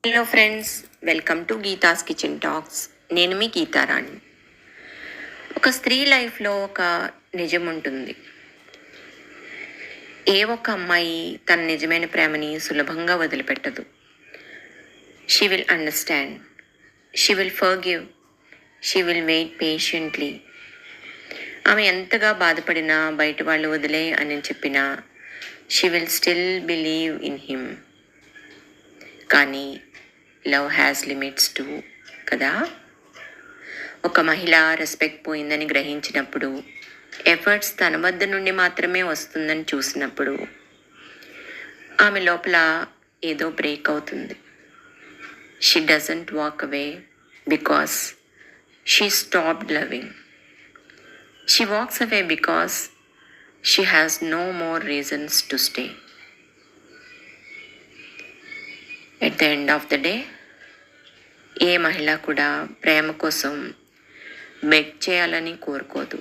Hello friends, welcome to Geetha's kitchen talks. నేను మీ గీతారాణి. ఒక స్త్రీ లైఫ్లో ఒక నిజం ఉంటుంది. ఏ ఒక్క అమ్మాయి తన నిజమైన ప్రేమని సులభంగా వదిలిపెట్టదు. She will understand, she will forgive, she will wait patiently. ఆమె ఎంతగా బాధపడినా, బయట వాళ్ళు వదిలే అని చెప్పినా, she will still believe in him. కానీ లవ్ హ్యాస్ లిమిట్స్ టు కదా. ఒక మహిళ రెస్పెక్ట్ పోయిందని గ్రహించినప్పుడు, ఎఫర్ట్స్ తన వద్ద నుండి మాత్రమే వస్తుందని చూసినప్పుడు, ఆమె లోపల ఏదో బ్రేక్ అవుతుంది. She doesn't walk away because she stopped loving. She walks away because she has no more reasons to stay. At the end of the day, ఏ మహిళ కూడా ప్రేమ కోసం బెగ్ చేయాలని కోరుకోదు,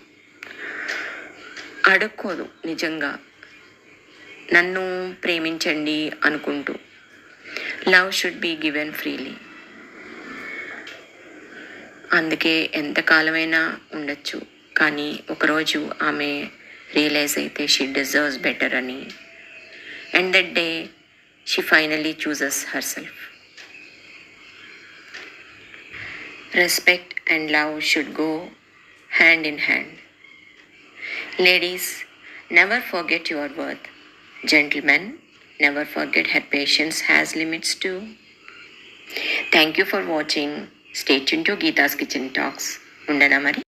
అడుక్కోదు. నిజంగా నన్ను ప్రేమించండి అనుకుంటూ. Love should be given freely. అందుకే ఎంతకాలమైనా ఉండొచ్చు, కానీ ఒకరోజు ఆమె రియలైజ్ అయితే షీ డిజర్వ్స్ బెటర్ అని. And that day she finally chooses herself. Respect and love should go hand in hand. Ladies, never forget your worth. Gentlemen, never forget her patience has limits too. Thank you for watching. Stay tuned to Geeta's Kitchen Talks. Undana Mari.